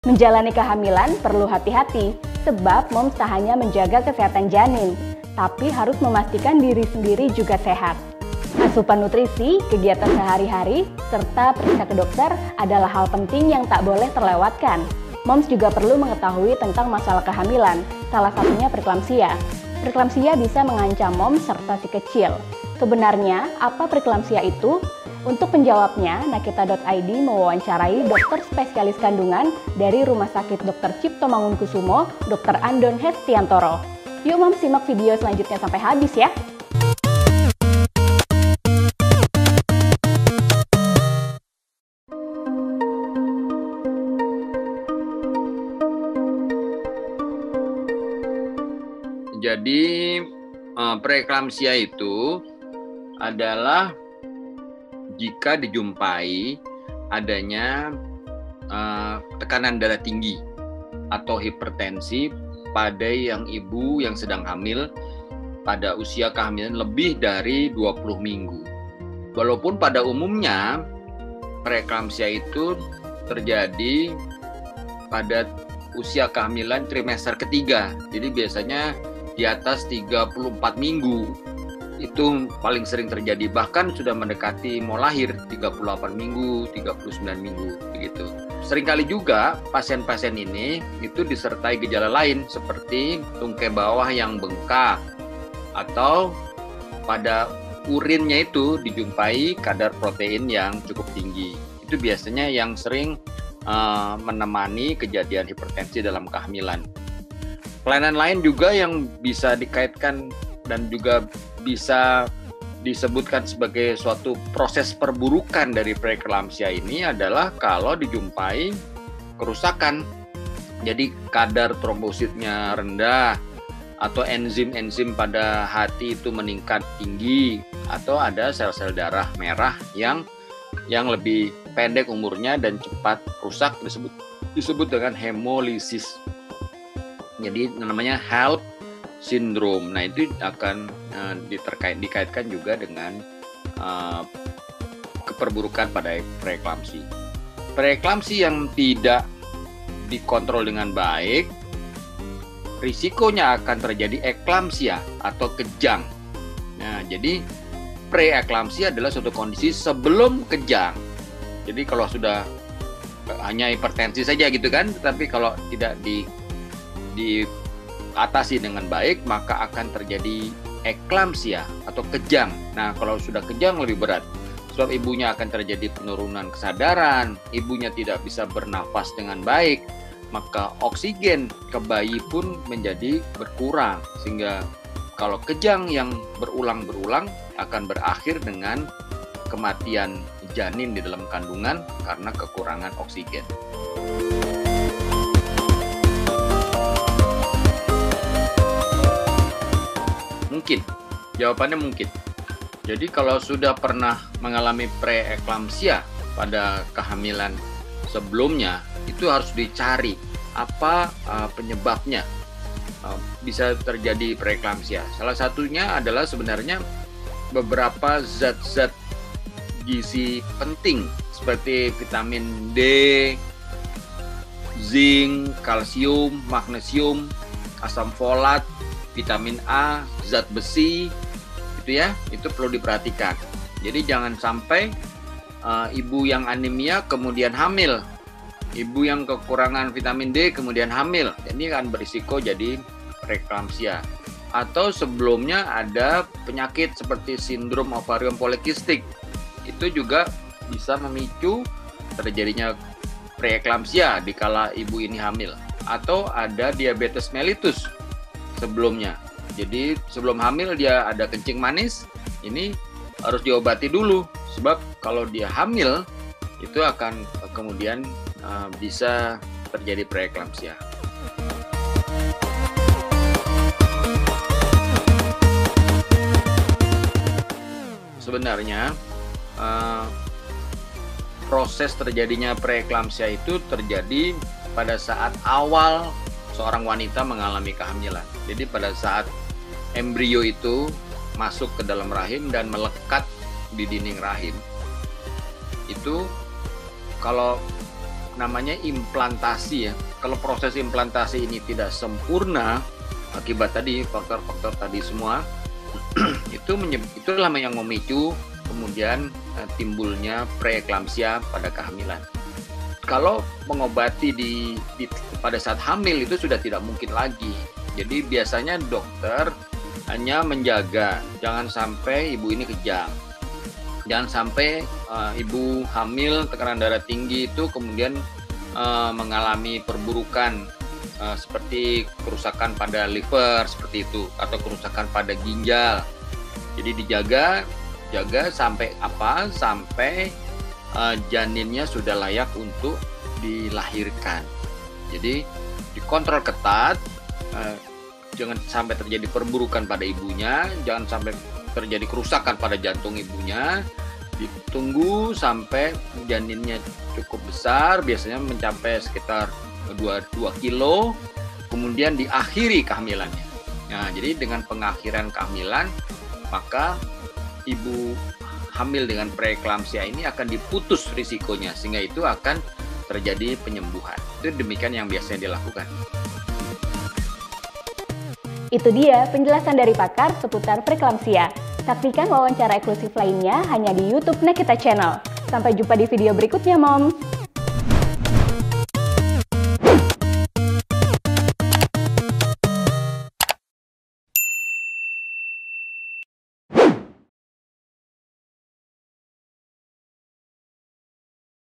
Menjalani kehamilan perlu hati-hati, sebab moms tak hanya menjaga kesehatan janin, tapi harus memastikan diri sendiri juga sehat. Asupan nutrisi, kegiatan sehari-hari, serta periksa ke dokter adalah hal penting yang tak boleh terlewatkan. Moms juga perlu mengetahui tentang masalah kehamilan, salah satunya preeklamsia. Preeklamsia bisa mengancam moms serta si kecil. Sebenarnya, apa preeklamsia itu? Untuk menjawabnya, Nakita.id mewawancarai dokter spesialis kandungan dari Rumah Sakit Dr. Cipto Mangunkusumo, Dr. Andon Hestiantoro. Yuk Moms, simak video selanjutnya sampai habis ya! Jadi preeklamsia itu adalah jika dijumpai adanya tekanan darah tinggi atau hipertensi pada ibu yang sedang hamil pada usia kehamilan lebih dari 20 minggu. Walaupun pada umumnya preeklamsia itu terjadi pada usia kehamilan trimester ketiga. Jadi biasanya di atas 34 minggu itu paling sering terjadi, bahkan sudah mendekati mau lahir 38 minggu, 39 minggu begitu. Seringkali juga pasien-pasien ini itu disertai gejala lain seperti tungkai bawah yang bengkak atau pada urinnya itu dijumpai kadar protein yang cukup tinggi. Itu biasanya yang sering menemani kejadian hipertensi dalam kehamilan. Kelainan lain juga yang bisa dikaitkan dan juga bisa disebutkan sebagai suatu proses perburukan dari preeklamsia ini adalah kalau dijumpai kerusakan. Jadi kadar trombositnya rendah atau enzim-enzim pada hati itu meningkat tinggi atau ada sel-sel darah merah yang lebih pendek umurnya dan cepat rusak disebut dengan hemolisis. Jadi namanya HELLP syndrome. Nah itu akan dikaitkan juga dengan keperburukan pada preeklamsi. Preeklamsi yang tidak dikontrol dengan baik, risikonya akan terjadi eklamsia atau kejang. Nah jadi preeklamsia adalah suatu kondisi sebelum kejang. Jadi kalau sudah hanya hipertensi saja gitu kan, tetapi kalau tidak diatasi dengan baik maka akan terjadi eklamsia atau kejang. Nah kalau sudah kejang lebih berat, sebab ibunya akan terjadi penurunan kesadaran, ibunya tidak bisa bernafas dengan baik, maka oksigen ke bayi pun menjadi berkurang, sehingga kalau kejang yang berulang-ulang akan berakhir dengan kematian janin di dalam kandungan karena kekurangan oksigen. Mungkin, jawabannya mungkin. Jadi kalau sudah pernah mengalami preeklamsia pada kehamilan sebelumnya, itu harus dicari apa penyebabnya bisa terjadi preeklamsia. Salah satunya adalah sebenarnya beberapa zat-zat gizi penting seperti vitamin D, zinc, kalsium, magnesium, asam folat, vitamin A, zat besi, itu perlu diperhatikan. Jadi jangan sampai ibu yang anemia kemudian hamil, ibu yang kekurangan vitamin D kemudian hamil, ini akan berisiko jadi preeklamsia. Atau sebelumnya ada penyakit seperti sindrom ovarium polikistik, itu juga bisa memicu terjadinya preeklamsia dikala ibu ini hamil. Atau ada diabetes mellitus sebelumnya. Jadi sebelum hamil dia ada kencing manis, ini harus diobati dulu, sebab kalau dia hamil itu akan kemudian bisa terjadi preeklamsia. Sebenarnya proses terjadinya preeklamsia itu terjadi pada saat awal seorang wanita mengalami kehamilan. Jadi pada saat embrio itu masuk ke dalam rahim dan melekat di dinding rahim, itu kalau namanya implantasi ya. Kalau proses implantasi ini tidak sempurna akibat tadi faktor-faktor tadi semua, itulah yang memicu kemudian timbulnya preeklamsia pada kehamilan. Kalau mengobati pada saat hamil itu sudah tidak mungkin lagi. Jadi biasanya dokter hanya menjaga jangan sampai ibu ini kejang. Jangan sampai ibu hamil tekanan darah tinggi itu kemudian mengalami perburukan seperti kerusakan pada liver seperti itu atau kerusakan pada ginjal. Jadi dijaga sampai apa? Sampai janinnya sudah layak untuk dilahirkan. Jadi dikontrol ketat, jangan sampai terjadi perburukan pada ibunya, jangan sampai terjadi kerusakan pada jantung ibunya. Ditunggu sampai janinnya cukup besar, biasanya mencapai sekitar 2 kilo, kemudian diakhiri kehamilannya. Nah, jadi dengan pengakhiran kehamilan, maka ibu hamil dengan preeklamsia ini akan diputus risikonya, sehingga itu akan terjadi penyembuhan. Itu demikian yang biasanya dilakukan. Itu dia penjelasan dari pakar seputar preeklamsia. Saksikan wawancara eksklusif lainnya hanya di YouTube Nakita Channel. Sampai jumpa di video berikutnya, Moms!